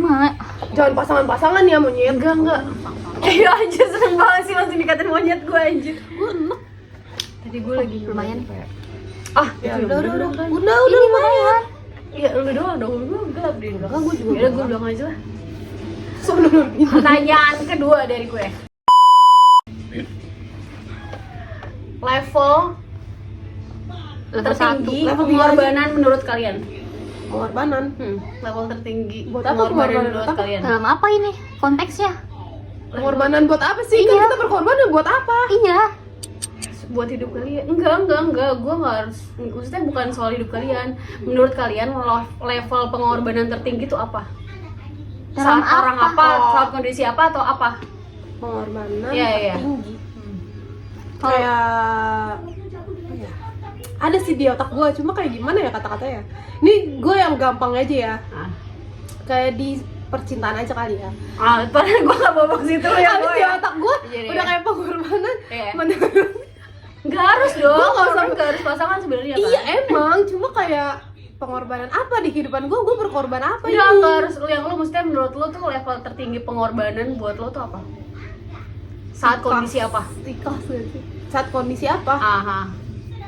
Jangan pasangan-pasangan ya monyet. Enggak. Iya anjir, seneng banget sih langsung dikatain monyet gue anjir. Gue enak. Tadi gue lagi Lumayan. Ya itu udah kan. udah lumayan. Iya lu doang dong, gue gelap di belakang. Gue juga. Yaudah gue bilang aja lah. Sebelum Pertanyaan kedua dari gue. Level tertinggi level pengorbanan menurut kalian? pengorbanan. Level tertinggi Buat apa pengorbanan? menurut Apa? kalian? Dalam apa ini konteksnya? Pengorbanan buat apa sih? Iya. Kan kita berkorban buat apa? Iya. Buat hidup kalian? Enggak, gue nggak harus, maksudnya bukan soal hidup kalian. Menurut kalian level pengorbanan tertinggi itu apa? Dalam Saat orang apa? apa, saat kondisi apa atau apa? Pengorbanan Iya. tinggi. Kayak apa ya? Ada sih di otak gue, cuma kayak gimana ya kata-katanya? Ini gue yang gampang aja ya. Ah, Kayak di percintaan aja kali ya. padahal gue nggak bawa ke situ ya Habis gue di ya. otak gue Iya, udah iya. kayak pengorbanan Iya. menurut. Nggak harus dong, Gua nggak usah- nggak harus pasangan sebenarnya kan? Iya emang, cuma kayak pengorbanan apa di kehidupan gue berkorban apa Nggak ini? harus yang lu, maksudnya menurut lu tuh level tertinggi pengorbanan buat lu tuh apa? Saat kondisi apa? Ikhlas gak sih? Saat kondisi apa? Aha.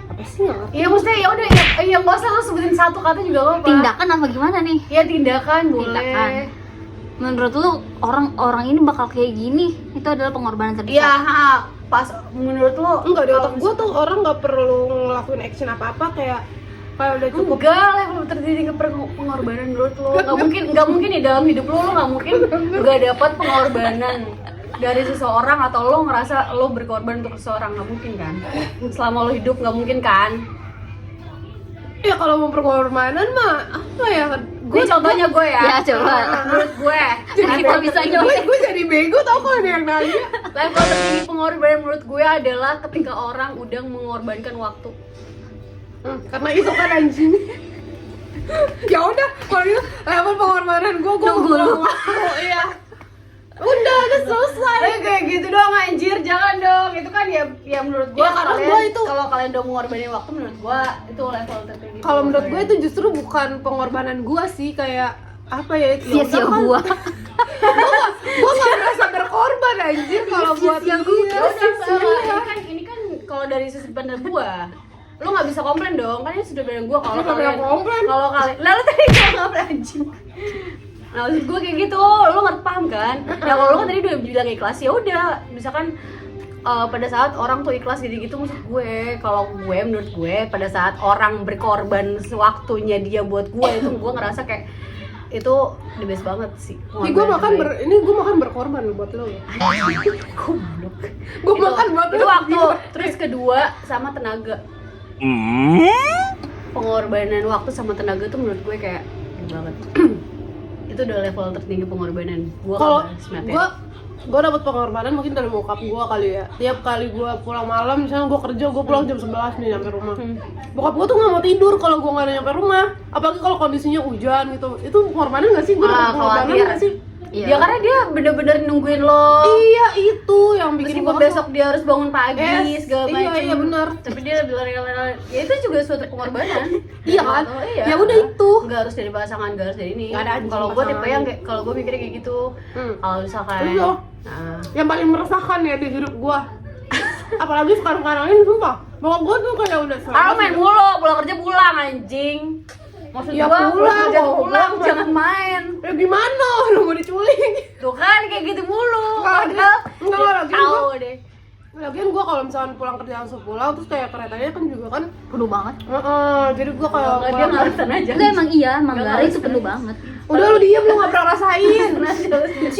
Apa sih nggak ngerti? Iya maksudnya ya udah ya nggak usah lu sebutin satu kata juga nggak apa-apa. Tindakan apa gimana nih? Ya tindakan boleh. Tindakan. Menurut lu orang ini bakal kayak gini, itu adalah pengorbanan terbesar. Iya, pas menurut lu Enggak, di otak gue tuh orang nggak perlu ngelakuin action apa-apa, kayak udah cukup. enggak level tertinggi pengorbanan menurut lu. Nggak mungkin ya dalam hidup lu nggak mungkin nggak dapat pengorbanan dari seseorang atau lo ngerasa lo berkorban untuk seseorang, nggak mungkin kan? Selama lo hidup nggak mungkin kan? Ya kalau mau pengorbanan mah apa ya? Gue contohnya gue ya. Ya, coba. Menurut gue, Kita bisa nyontek. gue jadi bego tau kalau ada yang nanya. level tertinggi pengorbanan menurut gue adalah ketika orang udah mengorbankan waktu. Karena itu kan anjing. Ya udah, kalau gitu level pengorbanan gue Nunggu lu. Iya. Udah selesai. Kayak gitu dong anjir, jangan dong. Itu kan ya menurut gue Ya, karena gua itu- kalau kalian udah mengorbanin waktu menurut gue itu level tertinggi. Kalau menurut gue itu justru bukan pengorbanan gue sih, kayak apa ya? Sia-sia gua. Gue nggak merasa berkorban anjir kalau buat Sia-sia dia. gua. Ini kan kalau dari sudut pandang gue, lu nggak bisa komplain dong, kan ini sudut pandang gue. Kalau Lu nggak kalian bisa komplain. kalau kalian lalu tadi nggak anjing. Nah maksud gue kayak gitu, lu ngerti paham kan? Ya kalau lu kan tadi udah bilang ikhlas, ya udah misalkan pada saat orang tuh ikhlas gitu maksud gue, kalau gue menurut gue pada saat orang berkorban sewaktunya dia buat gue itu gue ngerasa kayak itu the best banget sih. Gue makan berkorban buat lo ya. Goblok. Gue makan buat Itu lo. waktu. Terus kedua sama tenaga. Pengorbanan waktu sama tenaga tuh menurut gue kayak gede banget. Itu udah level tertinggi pengorbanan. Gue Kalau gue dapet pengorbanan mungkin dari bokap gue kali ya. Tiap kali gue pulang malam, misalnya gue kerja, gue pulang jam 11 nih nyampe rumah. Bokap gue tuh nggak mau tidur kalau gue nggak nyampe rumah. Apalagi kalau kondisinya hujan gitu. Itu pengorbanan nggak sih? Gue dapet pengorbanan khawatir nggak sih? Iya. Ya karena dia bener-bener nungguin lo. Iya itu yang bikin Meskipun gue besok dia harus bangun pagi segala iya, macam. iya, benar. Tapi dia rela-rela. Ya itu juga suatu pengorbanan. Iya kan? Oh, iya. Ya udah itu. Nggak harus dari pasangan, nggak harus dari ini. Nggak ada anjing Kalau gue pasangan. tipe yang kayak, kalau gue mikirnya kayak gitu. Kalau misalkan Iya. nah, Yang paling meresahkan ya di hidup gue. Apalagi sekarang ini sumpah. Bokap gue tuh kayak udah ah main mulu, pulang kerja pulang anjing. Maksud Ya gua pulang, kerja tuh goblok. pulang, jangan main. Ya gimana? Lu mau diculik? Tuh kan kayak gitu mulu. Enggak, Padahal lagi tahu deh. Lagian gue kalau misalkan pulang kerja langsung pulang, terus kayak keretanya kan juga kan Penuh banget. jadi gue kayak Enggak, dia ngalasan aja. Enggak emang iya, Nggak Manggarai itu harus. penuh banget. udah lu diem, lu gak pernah rasain.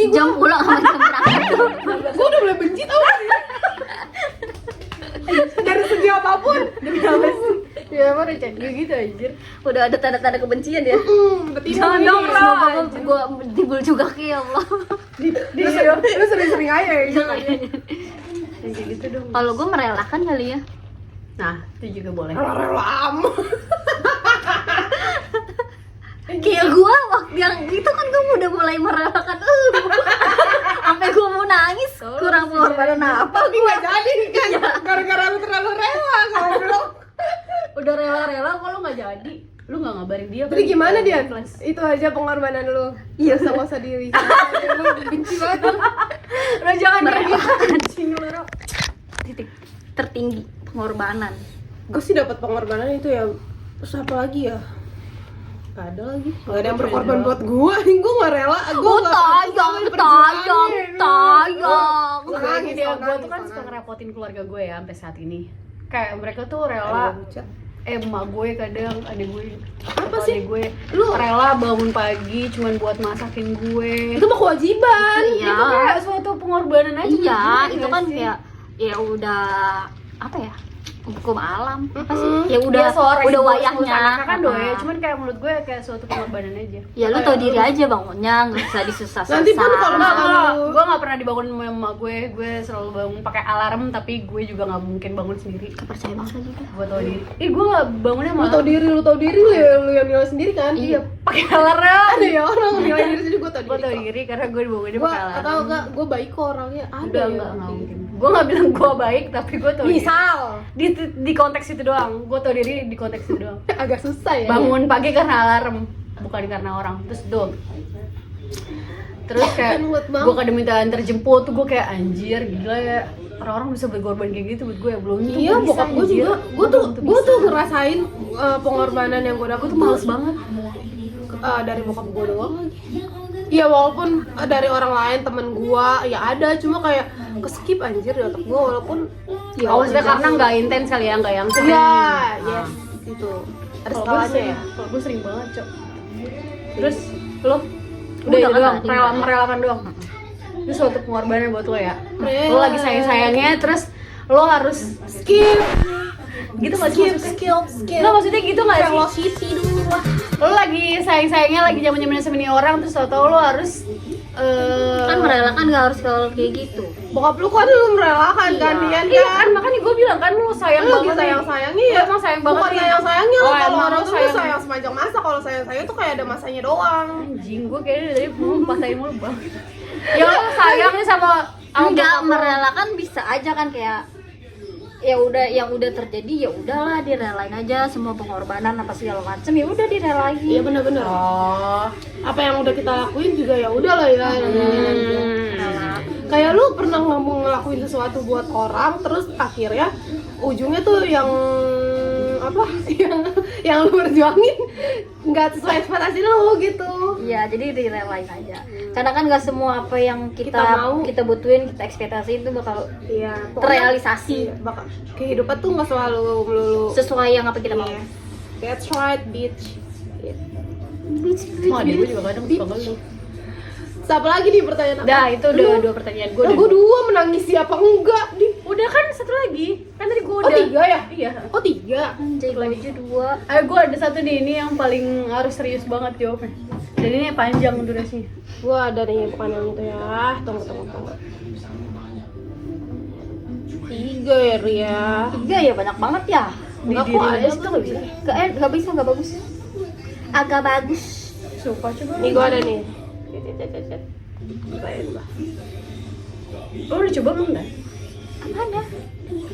Jam pulang sama jam berangkat tuh. Gue udah mulai benci tau gak? Dari segi apapun. Demi apa sih? Ya emang udah cek gitu anjir. Udah ada tanda-tanda kebencian ya. Udah tidur Jangan nih. dong, Ro. Semoga gua timbul juga ke ya Allah. Lu sering-sering aja ya gitu. Kayak gitu dong. Kalau gua merelakan kali ya. Nah, itu juga boleh. Rela amat. Kayak gua waktu yang gitu kan gua udah mulai merelakan sampai gua mau nangis, kurang pengorbanan apa. Tapi gak jadi kan, gara-gara lu terlalu rela. Goblok. Udah rela-rela kalau nggak jadi, lu nggak ngabarin dia. Jadi gimana dia? Kelas. Itu aja pengorbanan lu. Iya. Gak usah diri. Lu benci banget. Lo jangan kayak gitu. Anjing lu, Ro. Titik tertinggi pengorbanan. Gue sih dapat pengorbanan itu ya. Terus apa lagi ya? Gak ada lagi. Gak ada yang berkorban buat gue. Gue gak rela. Gue Tayang. Lagi dia, gue tuh kan suka ngerepotin keluarga gue ya sampai saat ini. Kayak mereka tuh rela emak gue kadang, adik gue Apa atau sih? adik gue Lu- rela bangun pagi cuman buat masakin gue. itu mah kewajiban. Iya. Itu kayak suatu pengorbanan aja. Iya, menurut gue, itu nggak kan sih? kayak ya udah apa ya? Hukum alam. Apa sih? Mm-mm. Ya udah Dia udah wayahnya. mereka kan doa ya, Ah. cuman kayak menurut gue kayak suatu pengorbanan aja. Ya lu tau diri aja bangunnya, nggak usah disusah-susah. Nanti pun kalau Enggak, Kalau- gue gak pernah dibangun sama emak gue selalu bangun pakai alarm, tapi gue juga gak mungkin bangun sendiri. Kepercayaan banget lagi kan. Gue tau diri. Gue gak bangunnya Lu malah. tau diri lu yang nilai sendiri kan? Iya. Pakai alarm. Ada ya orang nilai diri jadi gue tau Gue diri. tau kok. diri karena gue dibangunnya Gue pakai alarm. atau enggak gue baik kok orangnya. Ada Udah ya. enggak mungkin. Gue gak bilang gue baik, tapi gue tau diri. Misal Di konteks itu doang. Gue tau diri di konteks itu doang. agak susah ya. Bangun pagi karena alarm, bukan karena orang. Terus kayak Kan buat bang. gue kadang minta antar jemput tuh gue kayak anjir gila ya, orang-orang bisa berkorban kayak gitu buat gue ya. Belum tentu Iya, gua bisa, bokap gue anjir. juga. Gue tuh ngerasain pengorbanan yang gue dapet Gue tuh males banget. dari bokap gue doang lagi. Iya walaupun dari orang lain temen gue ya ada, cuma kayak keskip anjir di otak gue walaupun ya Maksudnya karena nggak intens kali ya, nggak yang sering. Iya, yes gitu. Ada Kalau gue skalanya sering, ya. kalau gue sering banget cok. Terus lo udah Udah itu kan doang, tadi. merelakan doang. Itu suatu pengorbanan buat lo ya. Rela. Lo lagi sayang-sayangnya, terus lo harus Skip, gitu nggak sih maksudnya? Nggak, maksudnya gitu nggak sih? velocity dulu lah. Lo lagi sayang-sayangnya, lagi zaman-zamannya sama ini orang, terus tau lo harus Kan merelakan nggak harus kalau kayak gitu. Bokap lu kan lu merelakan kan Iya. Dian Iya kan? kan, makanya gue bilang kan lo sayang Lu lagi banget. sayang-sayangnya ya. Lo emang sayang banget Bukan nih. sayang-sayangnya Oh, lo kalau emang orang lo tuh lu sayang sepanjang masa. Kalau sayang-sayang tuh kayak ada masanya doang. Anjing, gue kayaknya dari mau patahin mulu bang. Ya lo sayang nih sama Enggak, bokap lo. merelakan bisa aja kan kayak ya udah yang udah terjadi ya udahlah direlain aja semua pengorbanan apa segala macem ya udah direlain. Iya benar-benar. Oh. Apa yang udah kita lakuin juga ya udah lah ya. Kayak lu pernah ngelakuin sesuatu buat orang terus akhirnya ujungnya tuh yang apa? yang lu berjuangin nggak sesuai ekspektasi lu gitu. Iya, jadi direlain aja. Karena kan nggak semua apa yang Kita mau. kita butuhin, kita ekspektasi itu bakal Iya. terrealisasi Bakal kehidupan tuh nggak selalu melulu. sesuai yang apa kita mau. Yes. That's right, bitch. Mau adik gue juga kadang suka ngeluh. Siapa lagi nih pertanyaan apa? Dah, itu udah dua pertanyaan gue. Gue dua menangis siapa enggak di? Udah kan satu lagi. Kan tadi gue Oh udah. tiga ya? Iya. Oh tiga. Anjay, aja dua. Ayo gue ada satu nih, ini yang paling harus serius banget jawabnya. Dan ini panjang durasinya. Gue ada nih bukan yang itu ya. Tunggu. Tiga ya Ria. Tiga ya banyak banget ya. Di Enggak diri kok lu ada doang itu tuh nggak bisa. Nggak bisa, nggak bagus. Agak bagus. Suka coba. Nih gue ada nih. Keren lah. Lo udah coba belum dah? Apanya?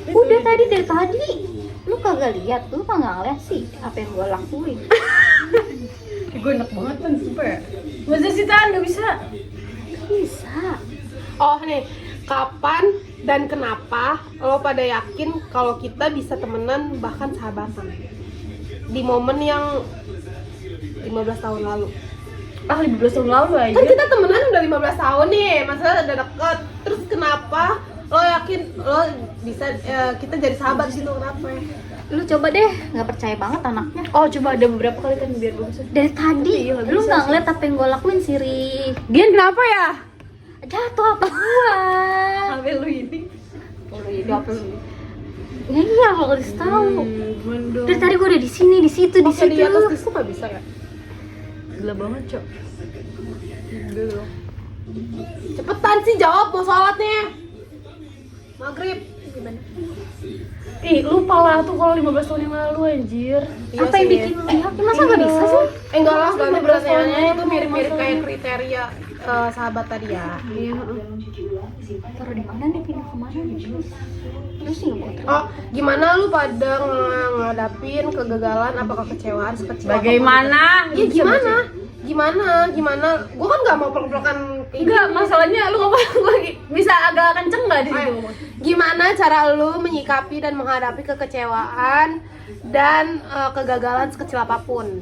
Udah tadi dari tadi. Lu kagak lihat, lu mah nggak ngeliat sih apa yang gua lakuin. Gue enak banget kan, sumpah ya. Masa sih Tan, gak bisa. Bisa. Oh nih, kapan dan kenapa lo pada yakin kalau kita bisa temenan bahkan sahabatan? Di momen yang 15 tahun lalu. Ah, 15 tahun lalu aja. Kan kita temenan udah 15 tahun nih, masalah udah deket. Terus kenapa lo yakin lo bisa kita jadi sahabat gitu, kenapa? Lu coba deh, nggak percaya banget anaknya. Oh, coba ada beberapa kali kan biar gue bisa. Dari tadi, Iya, nggak lu bisa nggak sih. ngeliat apa yang gua lakuin sih, Ri. Dian kenapa ya? Jatuh apa gua? Sampai lu ini. Oh, lu ini apa lu? Ya iya, kalau dikasih tahu. Gimana dong? Dari tadi gua udah di sini, di situ, di Oke, di atas situ. disu nggak bisa ya? Gila banget, Cok. Gila. Cepetan sih jawab, mau sholat nih. Maghrib. Ih, lupa lah tuh kalau 15 tahun yang lalu anjir. Iya Apa yang sih. bikin lu yakin? Masa nggak bisa sih? Enggak lah, ganti 15 pertanyaannya tahun itu mirip-mirip kayak kriteria sahabat tadi ya. Iya. Taruh di mana nih, pindah kemana nih? Terus sih nggak Oh, gimana lu pada ngadapin kegagalan apa kekecewaan sekecil Bagaimana? apapun? Iya gimana? Gua kan nggak mau peluk-pelukan kayak Enggak, gini. masalahnya lu ngomong gue bisa agak kenceng nggak di situ? Ayo, gimana cara lu menyikapi dan menghadapi kekecewaan dan kegagalan sekecil apapun?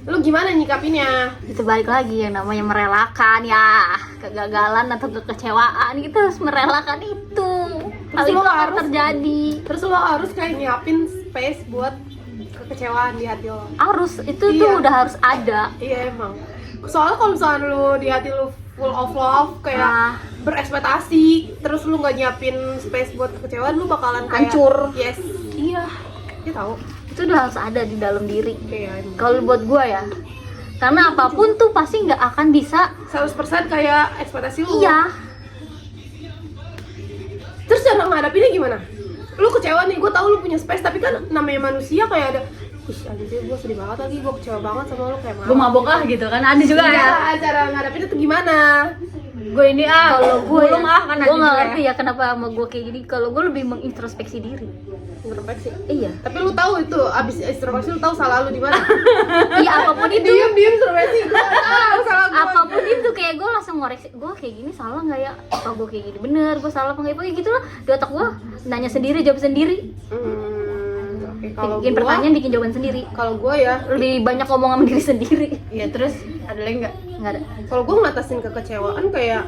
Lu gimana nyikapinnya? Itu balik lagi yang namanya merelakan ya, kegagalan atau kekecewaan kita harus merelakan itu. Hal Terus itu lo akan harus- terjadi. Terus lo harus kayak nyiapin space buat kekecewaan di hati lo. Harus itu Iya. tuh udah harus ada. Iya emang. Soalnya kalau misalnya lu di hati lu full of love kayak Ah. berekspektasi, terus lu nggak nyiapin space buat kekecewaan, lu bakalan kayak Hancur. Yes. Iya. Dia tahu. Itu udah harus ada di dalam diri. Iya emang. Kalau buat gua ya, karena apapun tuh pasti nggak akan bisa. 100% kayak ekspektasi lu. Iya. Terus cara ngadapinnya gimana? Lu kecewa nih, gue tahu lu punya space, tapi kan namanya manusia kayak ada ih anjir gue sedih banget lagi, gue kecewa banget sama lu kayak Gue mabok gitu kan, ada juga ya. Iya, cara ngadapinnya tuh gimana? Gue ini Kalau gue belum kan ada gue nggak juga ngerti ya kenapa sama gue kayak gini. Kalau gue lebih mengintrospeksi diri. Introspeksi. Iya. Tapi lu tahu itu, abis introspeksi lu tahu salah lu di mana? Iya apapun itu. Diem introspeksi, gue tahu salah gue. Apapun itu kayak gue langsung ngoreksi, gue kayak gini salah nggak ya, apa gue kayak gini bener, gue salah apa nggak, kayak gitu lah di otak gue, nanya sendiri jawab sendiri, Oke, kalau bikin gua, pertanyaan bikin jawaban sendiri, kalau gue ya, lebih banyak ngomong sama diri sendiri. Iya, terus ada lagi nggak? Nggak ada. kalau gue ngatasin kekecewaan kayak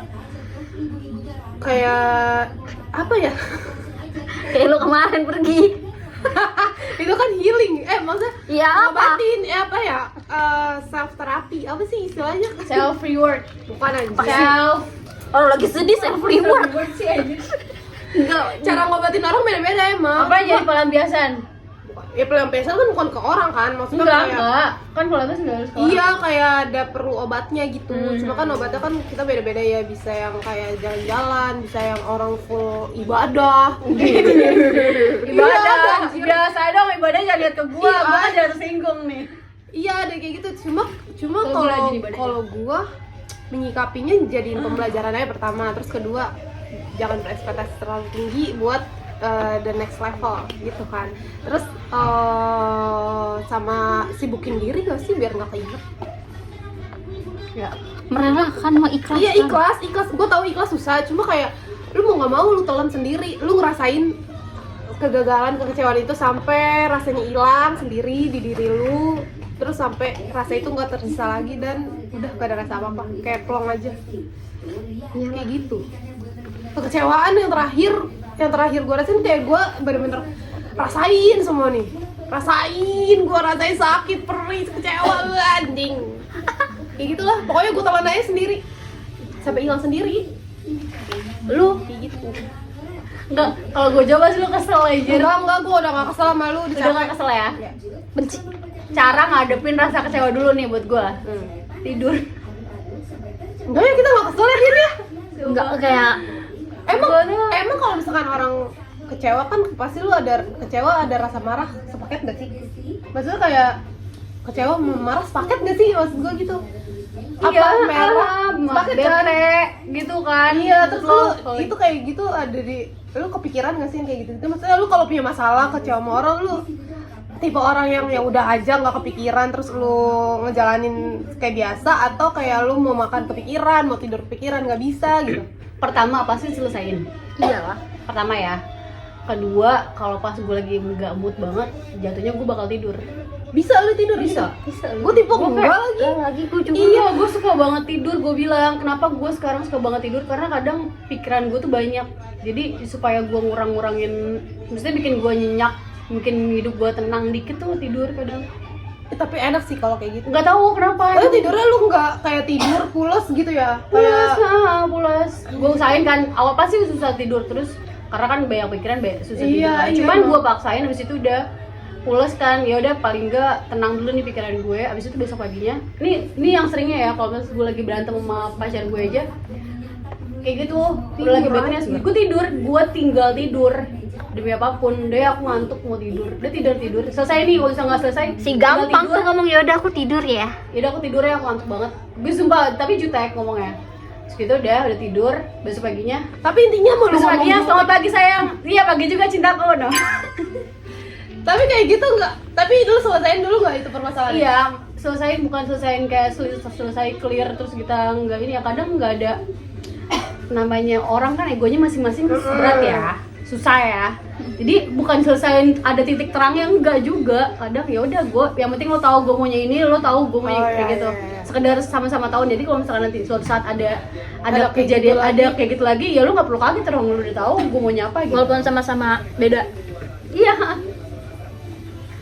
apa ya? Kayak lu kemarin pergi. Itu kan healing, maksudnya Iya apa? ngobatin, apa ya? Self therapy, apa sih istilahnya? Self reward. Bukan aja. Self Orang lagi sedih self reward. sih aja. Enggak. Cara ngobatin orang beda-beda emang. Apa yang jadi pelampiasan? Ya pelampiasan kan bukan ke orang kan, maksudnya kayak Enggak. Kan pelampiasan enggak harus ke orang. iya kayak ada perlu obatnya gitu. Hmm. Cuma kan obatnya kan kita beda-beda ya, bisa yang kayak jalan-jalan, bisa yang orang full ibadah. Ibadah. Iya, Udah saya dong ibadah jangan lihat ke gua. Iya. Gua kan jangan tersinggung nih. Iya ada kayak gitu. Cuma Kalau gua kalau rajin ibadah. kalau gua menyikapinya jadiin pembelajaran aja pertama, terus kedua jangan berekspektasi terlalu tinggi buat the next level gitu kan. Terus sama sibukin diri gak sih biar nggak keinget. Ya. Merelakan sama ikhlas. Iya ikhlas. Gue tahu ikhlas susah. Cuma kayak lu mau nggak mau lu telan sendiri. Lu ngerasain kegagalan, kekecewaan itu sampai rasanya hilang sendiri di diri lu. Terus sampai rasa itu nggak tersisa lagi dan udah gak ada rasa apa-apa. Kayak plong aja. Iya. Kayak gitu. Kekecewaan yang terakhir gue rasain kayak gue bener-bener rasain semua nih. Rasain sakit, perih, kecewa, anjing. Kayak gitulah. Pokoknya gue telan aja sendiri. Sampai hilang sendiri. Lu Kayak gitu. enggak, kalau gua coba sih lu kesel aja. Enggak, gue udah gak kesel sama lu. Udah gak kesel ya? Ya. Benci. Cara ngadepin rasa kecewa dulu nih buat gua. Tidur. Enggak ya, kita gak kesel ya Din ya. Enggak kayak Emang kalau misalkan orang kecewa kan pasti lu ada kecewa, ada rasa marah sepaket gak sih? Maksudnya kayak kecewa marah sepaket gak sih? Maksud gue gitu. Iya, merah sepaket kan? bete gitu kan. Iya, terus lu Kalau itu kayak gitu ada di lu kepikiran gak sih yang kayak gitu? Itu maksudnya lu kalau punya masalah kecewa sama orang, lu tipe orang yang ya udah aja nggak kepikiran terus lu ngejalanin kayak biasa, atau kayak lu mau makan kepikiran, mau tidur kepikiran nggak bisa gitu? pertama pasti selesain. iyalah. Pertama ya. Kedua, kalau pas gue lagi nggak mood banget, jatuhnya gue bakal tidur. Bisa lu tidur? Bisa. Gue tipe Gua enggak kayak- lagi. Lagi gue juga. Iya, gue suka banget tidur. Gue bilang, kenapa gue sekarang suka banget tidur? Karena kadang pikiran gue tuh banyak. Jadi supaya gue ngurangin, maksudnya bikin gue nyenyak, bikin hidup gue tenang dikit tuh tidur kadang. Tapi enak sih kalau kayak gitu. Nggak tahu kenapa. Tapi tidurnya lu nggak kayak tidur pules gitu ya? Pulas, Kayak pulas. Gue usahain kan, awal pasti susah tidur terus karena kan banyak pikiran, susah tidur. Iya, kan. iya, Cuman emang. gue paksain, habis itu udah pulas kan, ya udah paling enggak tenang dulu nih pikiran gue. Habis itu besok paginya, ini yang seringnya ya kalau gue lagi berantem sama pacar gue aja, kayak gitu udah lagi bad news gue tidur, gue tinggal tidur demi apapun, deh aku ngantuk mau tidur, udah tidur selesai nih, kalau nggak selesai Si gampang tuh ngomong ya udah aku tidur ya. yaudah aku tidur ya, aku ngantuk banget gue sumpah, tapi jutek ngomongnya terus gitu udah tidur, besok paginya Tapi intinya mau lu besok ngomong paginya gitu. selamat pagi sayang, iya pagi juga cintaku no. Tapi kayak gitu enggak. Tapi dulu selesaiin dulu enggak itu permasalahan? Iya, selesaiin bukan selesaiin kayak selesai clear terus kita nggak ini ya, kadang nggak ada namanya orang kan egonya masing-masing berat ya, susah ya. Jadi bukan selesaiin ada titik terangnya, enggak juga. Kadang ya udah gue, yang penting lo tahu gue maunya ini, lo tahu gue maunya kayak gitu. Sekedar sama-sama tahu. Jadi kalau misalkan nanti suatu saat ada kayak kejadian, gitu ada kayak gitu lagi, ya lo nggak perlu kaget dong, lo udah tahu gue maunya apa gitu. Walaupun sama-sama beda. Iya.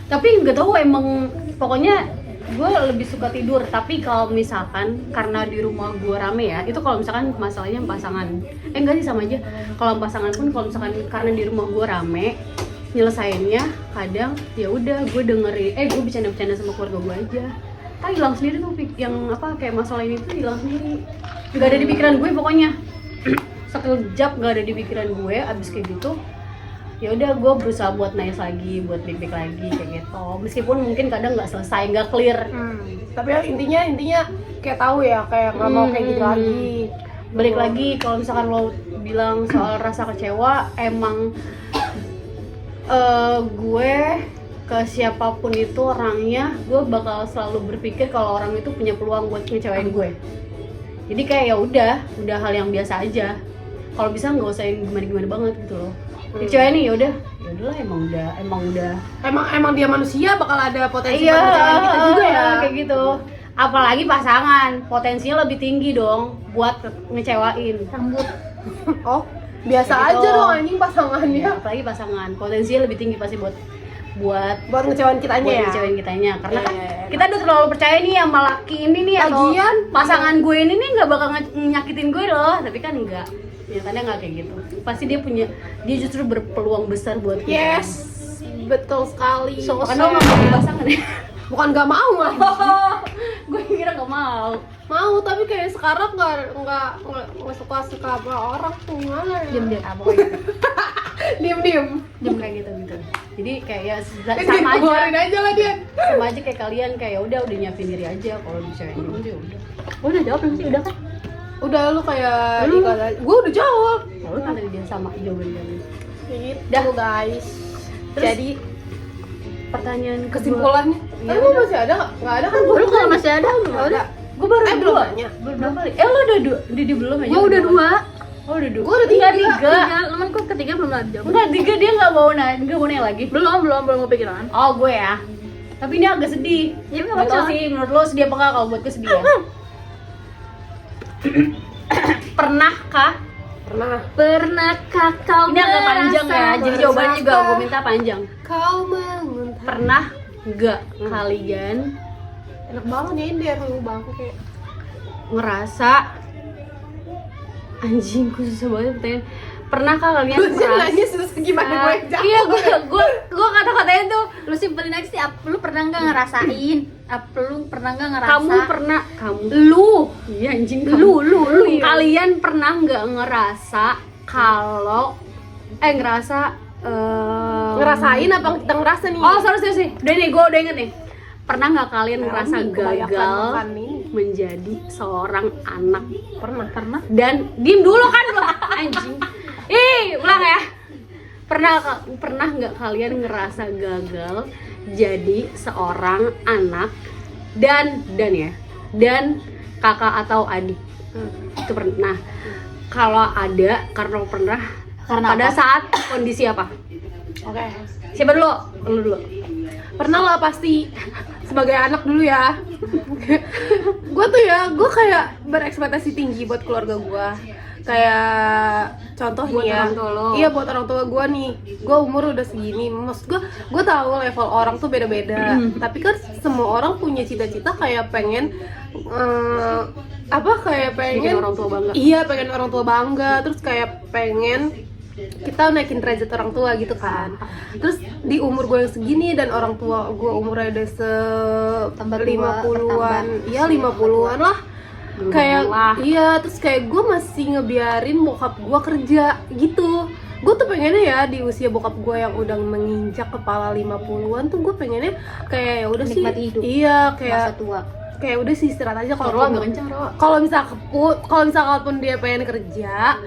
Tapi nggak tahu emang pokoknya gue lebih suka tidur. Tapi kalau misalkan karena di rumah gue rame ya, itu kalau misalkan masalahnya pasangan. Enggak sih sama aja. Kalau pasangan pun kalau misalkan karena di rumah gue rame, nyelesainnya kadang ya udah gue dengerin gue bercanda-bercanda sama keluarga gue aja. Kan hilang sendiri tuh yang apa kayak masalah ini tuh hilang sendiri. Nggak ada di pikiran gue pokoknya. Sekejap nggak ada di pikiran gue abis kayak gitu. Ya udah gue berusaha buat nice lagi, buat baik-baik lagi kayak gitu. Meskipun mungkin kadang nggak selesai, nggak clear. Tapi ya intinya kayak tahu ya, kayak nggak mau kayak gitu lagi. Balik lagi kalau misalkan lo bilang soal rasa kecewa, emang gue ke siapapun itu orangnya, gue bakal selalu berpikir kalau orang itu punya peluang buat ngecewain gue. Jadi kayak ya udah hal yang biasa aja. Kalau bisa nggak usah yang gimana-gimana banget gitu loh. Ngecewain nih ya udahlah emang udah Emang dia manusia, bakal ada potensi iya, ngecewain kita juga ya. kayak gitu. Apalagi pasangan, potensinya lebih tinggi dong buat ngecewain. Rambut. Oh, biasa Kayak gitu. aja dong anjing pasangannya. Apalagi pasangan, potensinya lebih tinggi pasti buat Buat ngecewain kitanya buat ya. ngecewain kitanya. Karena kan Iya. kita udah terlalu percaya nih sama laki ini nih atau Lagian, pasangan gue ini nih nggak bakal nyakitin gue loh, tapi kan enggak. Nyatanya nggak kayak gitu. Pasti dia justru berpeluang besar buat kita. Yes, betul sekali. Karena lo nggak mau pasangan ya? Bukan nggak mau Gue kira nggak mau. mau, tapi kayak sekarang nggak suka sama orang tuh gimana ya? Diam apa kayak gitu. Diem Kayak gitu. Jadi kayak ya keluarin aja lah dia. sama aja kayak kalian kayak udah nyiapin diri aja kalau bisa ini udah. Udah jawab belum sih? Udah kan? Udah lu kayak gue udah jawab. Lalu kan tadi dia sama jawaban kalian. Gitu Dah. guys. Terus, Jadi pertanyaan kesimpulannya, Iya, lu masih ada nggak ada kan? Lu kalau masih ada Nggak ada. gue baru belum dua. nanya. Belum kali. Lo udah dua. Didi belum aja. Gua udah 2. Oh udah dua. Gua udah Enggak, tiga. tiga. Cuman kok ketiga belum ada jawab. Enggak, tiga dia nggak mau nanya lagi. Belum mau pikiran. Oh gue ya. Tapi ini agak sedih. Ya nggak Nggak tahu apa-apa. sih menurut lo sedih apa nggak kalau buat gue sedih ya? Pernahkah? Pernahkah kau Ini agak panjang ya, merasa jadi jawabannya juga gue minta panjang. Kau menguntah. Pernah nggak kalian Enak banget nyender lu bangku kayak. ngerasa anjing gue susah banget pertanyaan. Pernahkah kalian Lu sih nanya terus gimana gue jawab? Iya gue kata-katanya tuh Lu simpelin aja sih, lu pernah nggak ngerasain? Lu pernah nggak ngerasa? kamu lu iya anjing kamu Lu iya. kalian pernah nggak ngerasa kalau ngerasa Ngerasain apa kita ngerasa nih? oh sorry udah nih gue udah inget nih. Pernah nggak kalian ngerasa kebanyakan gagal makan nih. menjadi seorang anak? Pernah. Dan diem dulu kan lo anjing. Ulang ya. Pernah nggak kalian ngerasa gagal jadi seorang anak dan kakak atau adik? Itu pernah. Kalau ada, karena pernah. Karena pada apa? saat kondisi apa? Oke. Siapa dulu? Lu dulu. Pernah lah pasti sebagai anak dulu ya. Gue kayak berekspektasi tinggi buat keluarga gue. Kayak contoh Buat nih ya. orang tua lo. Iya buat orang tua gue nih. Gue umur udah segini. Maksud gue tahu level orang tuh beda-beda. Tapi kan semua orang punya cita-cita kayak pengen kayak pengen Bikin orang tua bangga. Iya pengen orang tua bangga. Terus kayak pengen kita naikin derajat orang tua gitu kan. Terus di umur gue yang segini dan orang tua gue umurnya udah Tambah tua, 50-an. Iya 50-an lah. kayak lah. iya, terus kayak gue masih ngebiarin bokap gue kerja gitu. Gue tuh pengennya ya di usia bokap gue yang udah menginjak kepala 50-an tuh gue pengennya kayak ya udah sih, Menikmati hidup. iya Masa kayak tua. kayak udah sih istirahat aja. Kalau agak kenceng, Ro. Kalau misalkan dia pengen kerja,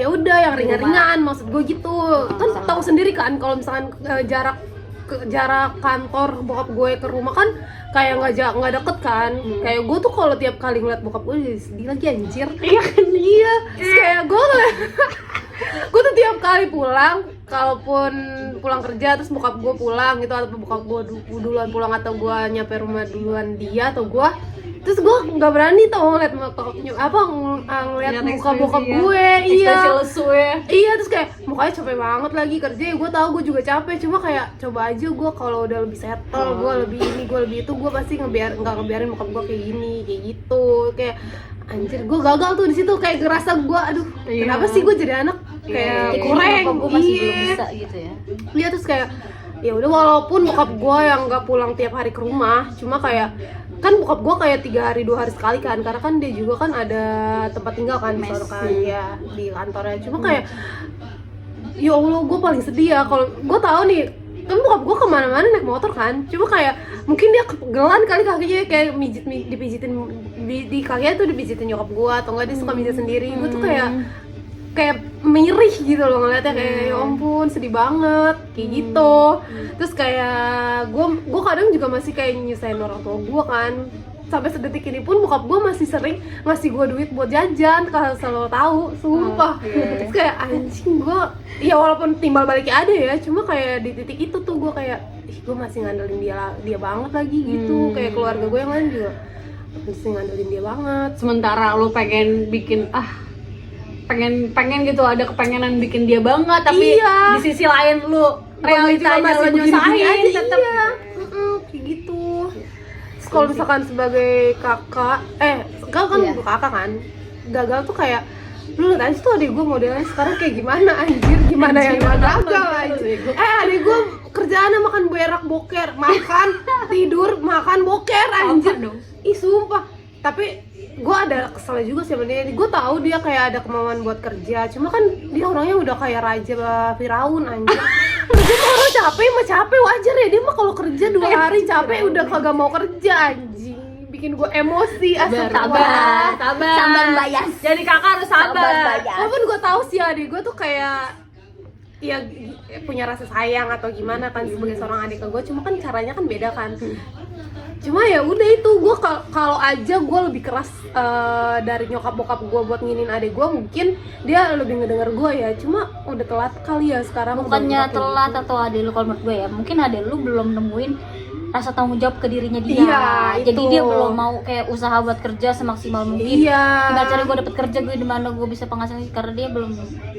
ya udah yang ringan-ringan, maksud gue gitu. Kan tahu sendiri kan kalau misalkan jarak kantor bokap gue ke rumah kan kayak nggak deket kan. Kayak gue tuh kalau tiap kali ngeliat bokap gue jadi sedih lagi anjir. Iya kan, iya. Terus kayak gue tuh tiap kali pulang, kalaupun pulang kerja terus bokap gue pulang gitu, atau bokap gue duluan pulang atau gue nyampe rumah duluan dia atau gue, terus gue nggak berani tau ngeliat ngeliat muka bokap gue. Ekspresi lesu ya. Iya, terus kayak mukanya capek banget lagi kerja. Gue tahu gue juga capek, cuma kayak coba aja gue kalau udah lebih settle, gue lebih ini, gue lebih itu, gue pasti nggak ngebiarin bokap gue kayak gini, kayak gitu. Kayak anjir, gue gagal tuh di situ, kayak ngerasa gue aduh kenapa sih gue jadi anak kayak kurang. Bokap gue masih belum bisa gitu ya. Iya, terus kayak ya udah, walaupun bokap gue yang nggak pulang tiap hari ke rumah, cuma kayak kan bokap gue kayak 3 hari 2 hari sekali kan, karena kan dia juga kan ada tempat tinggal kan di sana kan, ya di kantornya. Cuma kayak ya Allah, gue paling sedih ya kalau gue tahu nih kan bokap gue kemana-mana naik motor kan, cuma kayak mungkin dia kegelan kali kakinya, kayak dipijitin di kakinya tuh dipijitin nyokap gue, atau enggak dia suka mijit sendiri. Gue tuh kayak mirih gitu loh ngeliatnya, kayak ya ampun sedih banget kayak gitu. Terus kayak gue kadang juga masih kayak nyusahin orang tua gue kan, sampai sedetik ini pun bokap gue masih sering ngasih gue duit buat jajan, kalau selalu tahu, sumpah. Terus kayak anjing, gue ya walaupun timbal baliknya ada ya, cuma kayak di titik itu tuh gue kayak ih, gue masih ngandelin dia banget lagi gitu. Kayak keluarga gue yang lain juga masih ngandelin dia banget. Sementara lu pengen bikin pengen gitu, ada kepengenan bikin dia banget, tapi Iya. di sisi lain lu realitanya lu nyusahin tetep. Iya. Kayak gitu. Terus kalau misalkan sebagai kakak, gagal kan, gue kakak kan, gagal tuh kayak lu lihat aja tuh adik gue modelnya sekarang kayak gimana anjir, gimana yang gak gagal anjir. Adik gue kerjaannya makan berak boker, makan tidur makan boker anjir. Ih sumpah. Tapi gue ada kesel juga sih sama dia. Gue tahu dia kayak ada kemauan buat kerja, cuma kan dia orangnya udah kayak raja Firaun anjir. Dia mah orang capek wajar ya, dia mah kalau kerja 2 hari capek udah kagak mau kerja anjing. Bikin gue emosi. Sabar. Sabar bayas. Jadi kakak harus sabar. Walaupun gue tahu sih adik gue tuh kayak ya punya rasa sayang atau gimana kan sebagai seorang adik ke gue, cuma kan caranya kan beda kan. Cuma ya udah itu, gue kalau aja gue lebih keras dari nyokap bokap gue buat nginin adik gue, mungkin dia lebih ngedenger gue ya. Cuma udah telat kali ya sekarang. Bukannya telat atau adek lu, kalau menurut gue ya mungkin adek lu belum nemuin rasa tanggung jawab ke dirinya dia. Iya, jadi itu. dia belum mau kayak usaha buat kerja semaksimal mungkin. Iya. Gimana cara gue dapet kerja, gue dimana gue bisa penghasilan, karena dia belum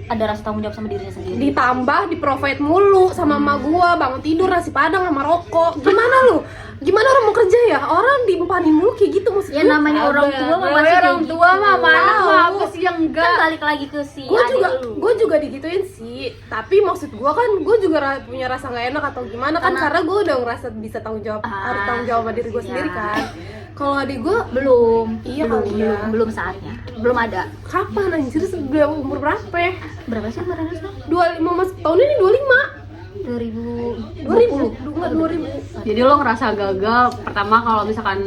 ada rasa tanggung jawab sama dirinya sendiri. Ditambah di provide mulu sama emak gua, bangun tidur nasi padang sama rokok. Gimana lu? Gimana orang mau kerja ya? Orang diempanin mulu kayak gitu maksudnya. Ya namanya orang tua mah masih orang kayak tua mah mana Tahu. mah apa sih yang kan enggak. balik lagi ke si Gue adek juga lu. gue juga digituin sih, tapi maksud gue kan gue juga punya rasa nggak enak atau gimana kan, karena gue udah ngerasa bisa tanggung jawab, harus tanggung jawab sama diri gue sendiri kan. Kalau adik gue belum. Iya belum, kali ya. belum saatnya. Belum ada. kapan anjir, sebelum umur berapa ya? Berapa sih umurnya sekarang? 25, mas tahun ini 25. 2020. 2000. Jadi lo ngerasa gagal pertama kalau misalkan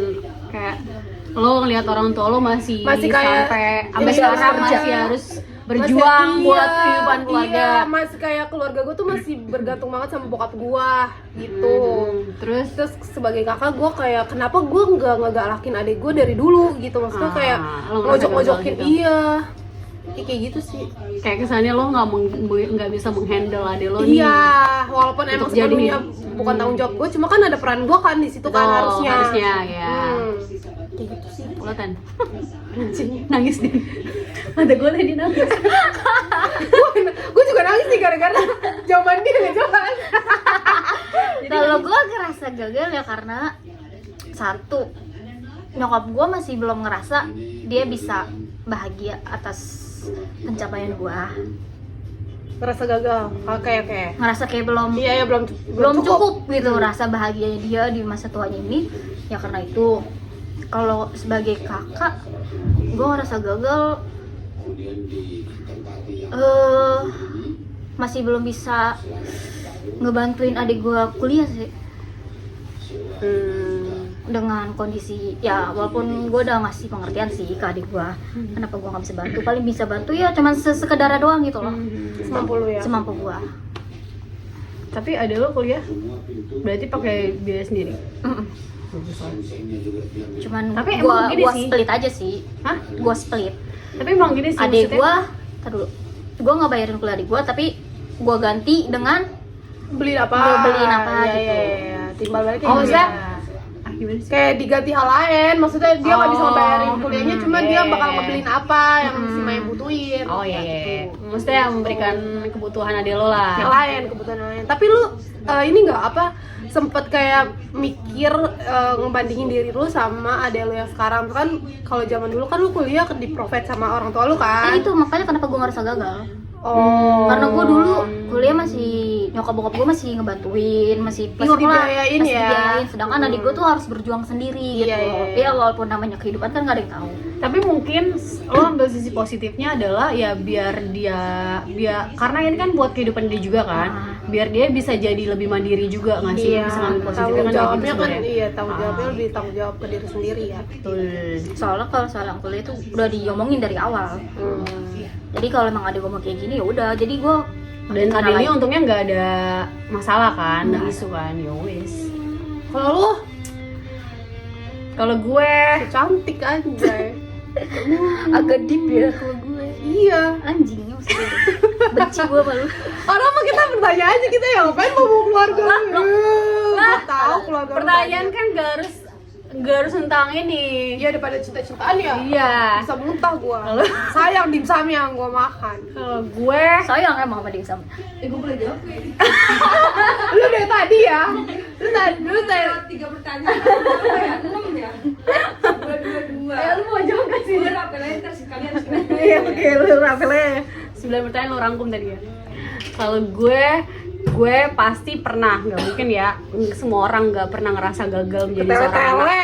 kayak lo ngelihat orang tua lo masih kayak sampai iya, sekarang kerja. masih harus berjuang Masih- buat iya, kehidupan keluarga. Iya, masih kayak keluarga gue tuh masih bergantung banget sama bokap gue gitu. Terus Terus sebagai kakak gue kayak kenapa gue nggak ngegalakin adik gue dari dulu gitu, maksudnya kayak lo ngerasa ngojok-ngojokin gagal gitu. iya. Kayak gitu sih. kayak kesannya lo nggak bisa menghandle adik lo nih. Iya, walaupun emang Untuk jadi- sepenuhnya bukan tanggung jawab gue, cuma kan ada peran gue kan di situ kan Betul, harusnya. ya. Kayak gitu sih. Lo Tan nangis deh. Mata gue tadi nangis. Gue juga nangis nih gara-gara jawaban dia nggak jelas. Kalau gue ngerasa gagal ya karena satu, nyokap gue masih belum ngerasa dia bisa bahagia atas pencapaian gue. Ngerasa gagal. Oke. Ngerasa kayak belum Iya, belum cukup gitu rasa bahagianya dia di masa tuanya ini. Ya karena itu kalau sebagai kakak gue ngerasa gagal, masih belum bisa ngebantuin adik gue kuliah sih. Dengan kondisi ya, walaupun gue udah ngasih pengertian sih ke adik gue kenapa gue nggak bisa bantu, paling bisa bantu ya cuman sekedar doang gitu loh, Semampu lu ya. semampu gue. Tapi ada lo kuliah berarti pakai biaya sendiri? Cuman Tapi emang gini gue sih. split aja sih. Hah? Gue split. Tapi emang gini sih Adik maksudnya. gue nggak bayarin kuliah adik gue, tapi gue ganti dengan Beliin apa? Gue beliin apa Iya, gitu. iya, iya. Timbal balik Oh, maksudnya kayak gimana sih? kayak diganti hal lain, maksudnya dia nggak bisa Oh, ngebayarin kuliahnya, cuma iya, dia iya, bakal iya. ngebeliin apa yang si Maya butuhin. Oh iya, Kayak iya. gitu. Maksudnya yang memberikan kebutuhan adik lo lah. Yang lain, kebutuhan lain. Tapi lu ini nggak apa sempet kayak mikir ngebandingin diri lu sama adek lu yang sekarang tuh kan? Kalau zaman dulu kan lu kuliah di provide sama orang tua lu kan? itu makanya kenapa gue ngerasa gagal. Oh. Karena gue dulu kuliah masih nyokap bokap gue masih ngebantuin, masih Masih pure lah, dibiayain masih ya. dibiayain. Sedangkan adik gue tuh harus berjuang sendiri gitu. Iya, iya, iya. Ya walaupun namanya kehidupan kan gak ada yang tahu. Tapi mungkin lo ambil sisi positifnya adalah ya biar karena ini kan buat kehidupan dia juga kan, biar dia bisa jadi lebih mandiri juga nggak sih, Iya, bisa ngambil positifnya tanggung kan kayak gitu jawabnya kan sebenarnya. iya, tanggung jawabnya lebih tanggung jawab ke diri sendiri ya. Betul. Soalnya kalau soal kuliah itu udah diomongin dari awal. Jadi kalau emang adik gue mau kayak gini ya udah. Jadi gue Dan cara tadi ini lain. untungnya nggak ada masalah kan, nggak isu kan, ya wis. Kalau lu Kalau gue cantik aja. agak deep ya kalau gue. Iya. Anjingnya maksudnya. Benci gue malu. Orang mah kita bertanya aja kita ya ngapain mau keluarga lu? lah, Tahu keluarga lu pertanyaan banyak. kan nggak harus tentang ini. Iya daripada cinta-cintaan ya. Iya. Bisa muntah gua. Sayang dimsum yang gua makan. Kalau gue Sayang emang sama dimsum. Lu dari tadi ya. Lu tadi 3 pertanyaan. 6 ya? 2. lu mau jawab gak sih? Gue rapelin terus kalian Iya, oke, lu rapelnya 9 pertanyaan lu rangkum tadi ya. Kalau gue pasti pernah, nggak mungkin ya, semua orang nggak pernah ngerasa gagal menjadi seorang anak. tele-tele.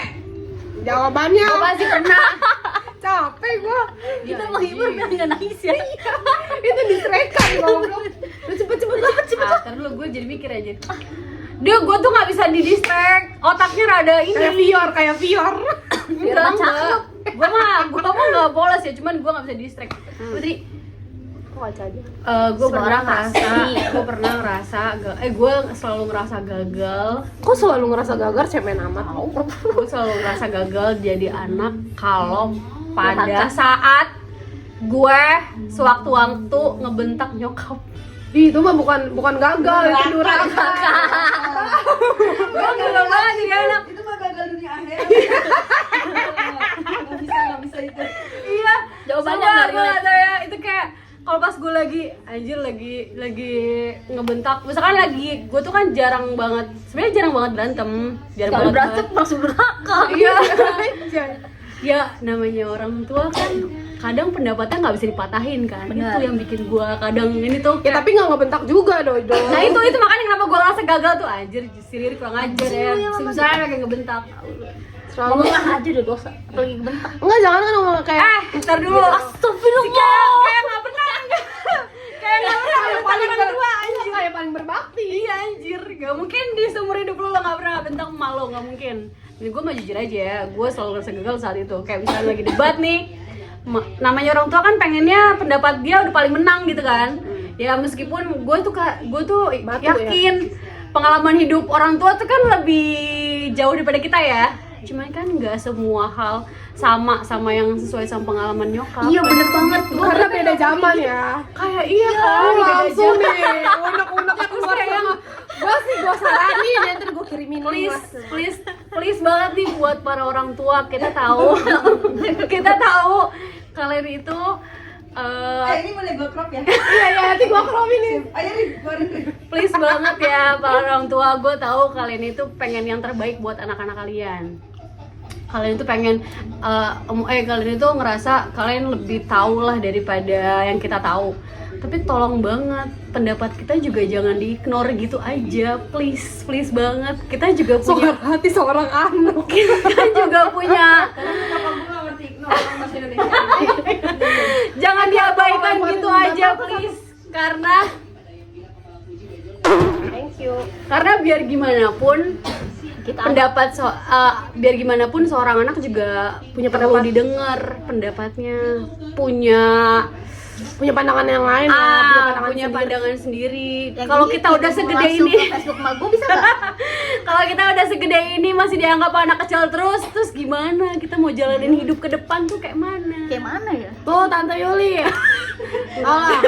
Jawabannya Gue pasti pernah. capek gua. Kita menghibur biar nggak nangis ya. Itu disrekan goblok. Lu cepet-cepet banget cepet. Ntar dulu gue jadi mikir aja. Dia gue tuh nggak bisa di distract, otaknya rada ini. Kayak Vior. Enggak. Gue mah nggak bolos ya, cuman gue nggak bisa di distract. Putri, Kok aja aja. gue Semua pernah orang ngerasa, pasti. gue selalu ngerasa gagal. Kok selalu ngerasa gagal cemen amat? Gue selalu ngerasa gagal jadi anak kalau pada saat gue sewaktu-waktu ngebentak nyokap. Ih, itu mah bukan gagal, itu durhaka. Gue gagal banget jadi anak. itu mah gagal dunia akhirat. Nggak bisa itu. Iya, Jawabannya sumpah, nggak gue relate. nggak tahu ya, itu kayak kalau pas gue lagi ngebentak, misalkan gue tuh kan jarang banget berantem, Kalau berantem langsung durhaka. Iya. Aja. Ya namanya orang tua kan kadang pendapatnya nggak bisa dipatahin kan. Benar. Itu yang bikin gue kadang ini tuh Ya tapi nggak ngebentak juga Dodo. nah itu makanya kenapa gue ngerasa gagal tuh, anjir si Riri kurang ajar ya, susah kayak ngebentak. Selalu Ngomong aja udah dosa, apalagi bentak. enggak, jangan kan ngomong kayak Ntar dulu. Astagfirullah. Kayak nggak pernah kayak nggak pernah bentak orang tua anjir. kayak paling berbakti. Iya anjir, gak mungkin di seumur hidup lo gak pernah bentak emak lo, gak mungkin. Jadi gue mah jujur aja ya, gue selalu ngerasa gagal saat itu. Kayak misalnya lagi debat nih, namanya orang tua kan pengennya pendapat dia udah paling menang gitu kan. Ya meskipun gue tuh Batu yakin pengalaman hidup orang tua tuh kan lebih jauh daripada kita ya. Cuman kan nggak semua hal sama yang sesuai sama pengalaman nyokap. Iya bener banget. Karena beda zaman ya. Kayak iya kan, Oh, beda langsung zaman. nih. Unek-uneknya keluar semua. Gua saranin nanti gua kirimin please banget nih buat para orang tua, kita tahu kalian itu Ini boleh gue crop ya? Iya, nanti gua crop ini. Ayo nih, keluarin nih. please banget ya para orang tua. Gue tahu kalian itu pengen yang terbaik buat anak-anak kalian. Kalian itu pengen kalian itu ngerasa kalian lebih tahu lah daripada yang kita tahu. Tapi tolong banget, pendapat kita juga jangan di-ignore gitu aja, please banget. Kita juga punya Suara hati seorang anak. kita juga punya, Karena nyokap gue gak ngerti orang bahasa Indonesia. jangan diabaikan gitu aja please. Thank you. Karena biar gimana pun Kita biar gimana pun seorang anak juga punya perlu didengar pendapatnya, Punya pandangan yang lain ya, punya sendiri. pandangan sendiri. yang Kalau ini kita udah mau segede masuk ini, ke Facebook emak gue bisa nggak? kalau kita udah segede ini masih dianggap anak kecil terus gimana? Kita mau jalanin hidup ke depan tuh kayak mana? Kayak mana ya? Tuh Tante Yuli. Alah,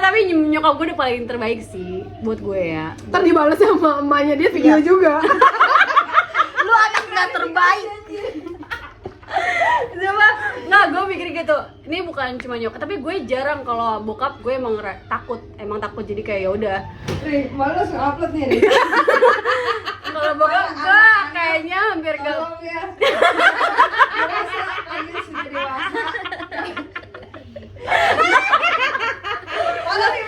Tapi nyokap gue udah paling terbaik sih buat gue ya. ntar dibalas sama emaknya dia video juga. Lu anak nggak terbaik. Coba nggak, gue mikir gitu. Ini bukan cuma nyokap, tapi gue jarang kalau bokap gue emang takut, jadi kayak ya udah. Ri, malas nge-upload nih Ri. Kalau bokap gue kayaknya hampir gak. Tolong ya. Dewasa, kalian sudah dewasa. Malah nih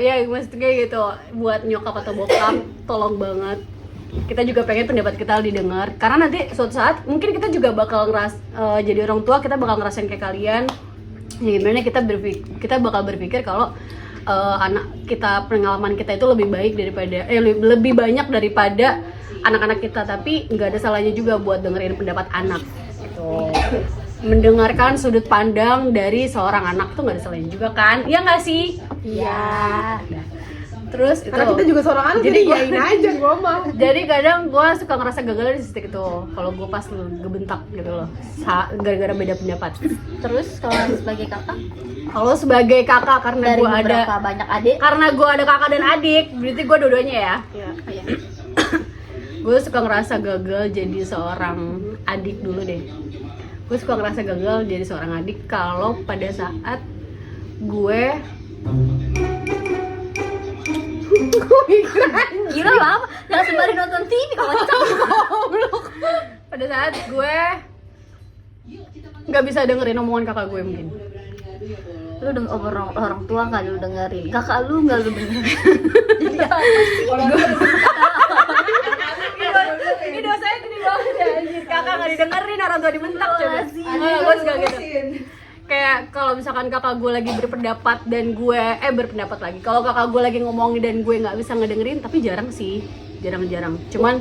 Ya maksudnya gitu, buat nyokap atau bokap tolong banget, kita juga pengen pendapat kita didengar, karena nanti suatu saat mungkin kita juga bakal jadi orang tua, kita bakal ngerasain kayak kalian. Ya gimana kita bakal berpikir kalau anak kita, pengalaman kita itu lebih baik daripada lebih banyak daripada anak-anak kita, tapi nggak ada salahnya juga buat dengerin pendapat anak gitu. Mendengarkan sudut pandang dari seorang anak tuh nggak ada salahnya juga kan, iya nggak sih? Iya. Terus itu Karena kita juga seorang anak, jadi yain aja gua mau. jadi kadang gue suka ngerasa gagal di titik itu kalau gue pas ngebentak gitu loh, gara-gara beda pendapat. Terus kalau sebagai kakak Kalau sebagai kakak, karena dari gue ada beberapa banyak adik. karena gue ada kakak dan adik, berarti gue dua-duanya ya. Iya. Iya. Gue suka ngerasa gagal jadi seorang adik dulu deh. Gue suka ngerasa gagal jadi seorang adik kalau pada saat gue Gila lah, jangan sembari nonton TV kocak. pada saat gue nggak bisa dengerin omongan kakak gue mungkin. Lu orang tua nggak lu dengerin, kakak lu nggak lu dengerin. Jadi apa? orang tua Ini dosanya gede banget ya, anjir. Kakak nggak didengerin, orang tua dibentak coba. Astagfirullahaladzim. Gue suka gitu. Asin. Kayak kalau misalkan kakak gue lagi berpendapat dan gue berpendapat lagi. Kalau kakak gue lagi ngomongin dan gue nggak bisa ngedengerin, tapi jarang sih, jarang. Cuman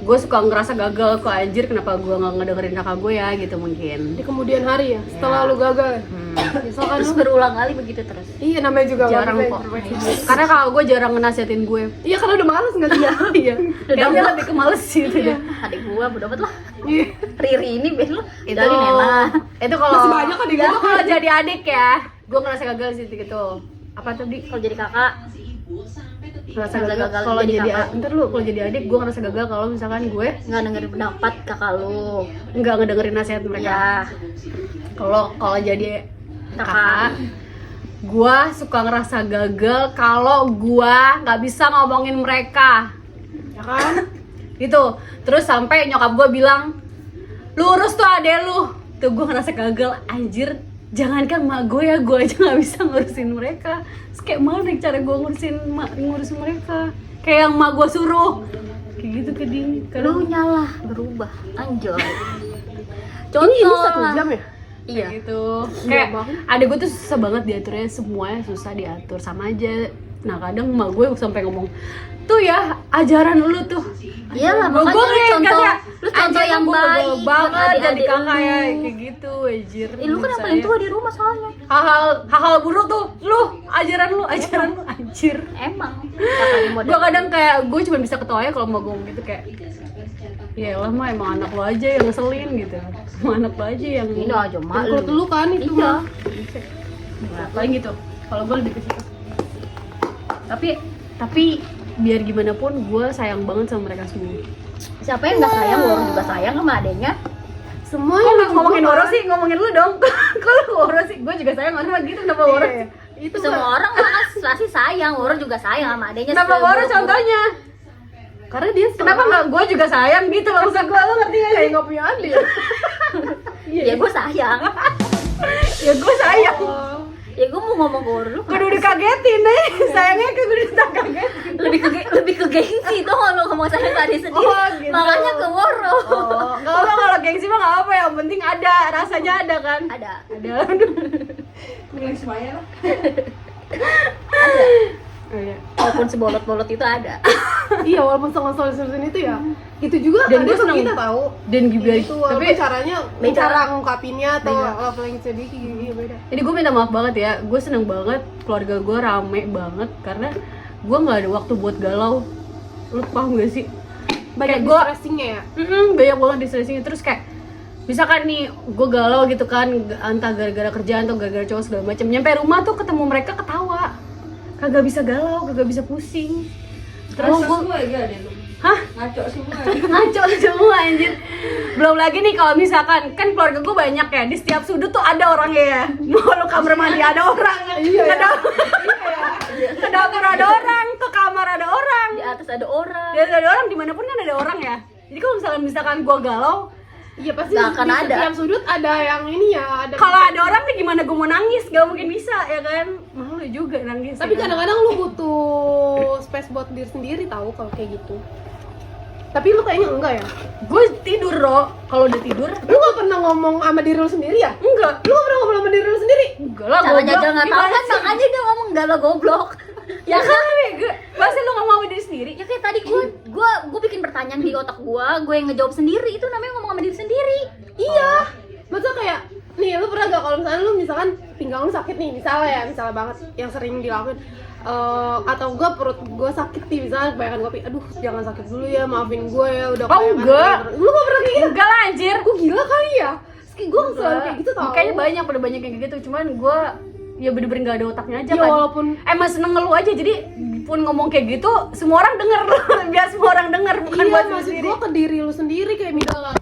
gue suka ngerasa gagal kok, anjir kenapa gue nggak ngedengerin kakak gue ya gitu mungkin. Di kemudian hari ya, setelah lu gagal. Nyesel kan Terus lu? berulang kali begitu terus. Iya, namanya juga Jarang wanita kok. imperfect. Karena kakak gue jarang ngenasihatin gue. Iya, karena udah males nggak dia. Iya. Kayaknya lebih ke males sih itu deh. Adik gua bodo amat lah. Iya. Riri ini biar lu Itu jalin enak. itu kalau Masih banyak kok di itu gua. kalau jadi adik ya, gue ngerasa gagal sih gitu. Apa tadi? Kalau jadi kakak, Ngerasa Ngerasa gagal gagal kalau jadi jadi kakak. ntar lu kalau jadi adik gue ngerasa gagal kalau misalkan gue nggak dengerin pendapat kakak lu. nggak ngedengerin nasihat mereka. Ya, Kalau jadi Kakak. kakak, gue suka ngerasa gagal kalau gue nggak bisa ngomongin mereka, Ya kan? gitu. Terus sampai nyokap gue bilang, lurus tuh adek lu. Tuh gue ngerasa gagal, anjir. Jangankan mak gue ya, gue aja nggak bisa ngurusin mereka. Terus kayak mana cara gue ngurusin mereka? Kayak yang mak gue suruh, kayak gitu ke dia. lu nyalah berubah, anjay. Ini 1 jam ya? Iya. Gitu. Kayak Kayak adek gue tuh susah banget diaturnya, semuanya susah diatur sama aja. Nah kadang emak gue sampai ngomong, tuh ya ajaran lu tuh. Iyalah, Gua makanya lu kayak contoh, kayak, lu contoh anjir, yang gua baik gagal banget buat jadi adik-adik kakak ya, lu. kayak gitu, anjir. Lu kan yang Menurut paling saya. tua di rumah soalnya. Hal-hal buruk tuh, lu ajaran lu anjir. Emang kakaknya model. Gue kadang kayak gue cuma bisa ketawa ya kalau mau ngomong gitu, kayak ya lah mah emang anak lo aja yang ngeselin gitu, emang anak lo aja yang Ini aja mak Menurut lu. lu kan itu Iya. mah. Nah, paling gitu. Kalau gue lebih ke situ. Tapi biar gimana pun gue sayang banget sama mereka semua. Siapa yang nggak sayang, Woro juga sayang sama adenya. Semuanya Ngomongin Woro sih, ngomongin lu dong. Kalau Woro sih, gue juga sayang sama gitu. Kenapa Woro? Iya. Itu Semua orang pasti sayang, Woro juga sayang sama adenya. Kenapa Woro contohnya? karena dia Kenapa nggak gue juga sayang gitu loh, maksud gue, lo ngerti gak sih? kayak nggak punya adik. Ya gue sayang. Ya gue sayang. Ya gue mau ngomong ke lu. Gue udah dikagetin nih. Sayangnya gue udah dikagetin. Lebih ke gengsi tuh kalau ngomong sayang tadi sendiri. Oh, gitu. Makanya ke Woro. Oh, nggak apa kalau gengsi mah nggak apa, yang penting ada, rasanya ada kan? Ada. Dengan semuanya lah. Oh, iya. Walaupun sebolot-bolot itu ada. Iya, walaupun setengah itu ya itu juga Dan ada gue tuh seneng. kita tahu Dan juga itu walaupun tapi caranya beda. cara ngungkapinnya atau Beda. love language sedikit gitu beda. jadi gue minta maaf banget ya, gue seneng banget keluarga gue rame banget karena gue nggak ada waktu buat galau. Lu paham gak sih? Banyak gue stressingnya ya. banyak banget distressing. Terus kayak misalkan nih gue galau gitu kan, entah gara-gara kerjaan atau gara-gara cowok segala macam, nyampe rumah tuh ketemu mereka ketawa, kagak bisa galau, kagak bisa pusing. Terus Ngaco gue, semua ya ada lu. hah? Ngaco semua. Ngaco semua anjir. Belum lagi nih kalau misalkan kan keluarga gue banyak ya, di setiap sudut tuh ada orangnya ya. Mau lu kamar mandi ada orang, ke dapur ada orang, ke kamar ada orang, Di atas ada orang. di atas ada orang, dimanapun kan ada orang ya. Jadi kalau misalkan gue galau, Iya pasti Nggak akan di ada. setiap sudut ada yang ini ya, ada. kalau ada orang nih gimana gue mau nangis, gak mungkin bisa ya kan. Malu juga nangis. Tapi ya kan? kadang-kadang lu butuh space buat diri sendiri tahu kalau kayak gitu. Tapi lu kayaknya enggak ya? gue tidur loh. Kalau udah tidur, Lu gak pernah ngomong sama diri lu sendiri ya? enggak. Lu gak pernah ngomong sama diri lu sendiri? Enggak lah, Caranya goblok. aja nggak tahu Gimana kan, sih? makanya dia ngomong enggak lah goblok. Ya kan, masa lu ngomong sama diri sendiri? Ya kayak tadi gue bikin pertanyaan di otak gue yang ngejawab sendiri, itu namanya ngomong sama diri sendiri. Iya. Masa kayak nih lu pernah gak kalau misalnya lu misalkan pinggang lu sakit nih, misalnya banget yang sering dilakuin atau gue perut gue sakit nih misalnya kebanyakan gue aduh jangan sakit dulu ya, maafin gue ya udah Oh, kebanyakan enggak. lu gak pernah kayak gitu? Enggak lah anjir. Gue gila kali ya? Gue selalu kayak gitu tau. Kayaknya banyak, pada banyak yang kayak gitu. Cuman gue ya bener-bener gak ada otaknya aja Ya kan. walaupun Emang seneng ngeluh aja, jadi pun ngomong kayak gitu semua orang denger. Biar semua orang denger, bukan iya buat lu maksud sendiri. gue ke diri lu sendiri kayak misalkan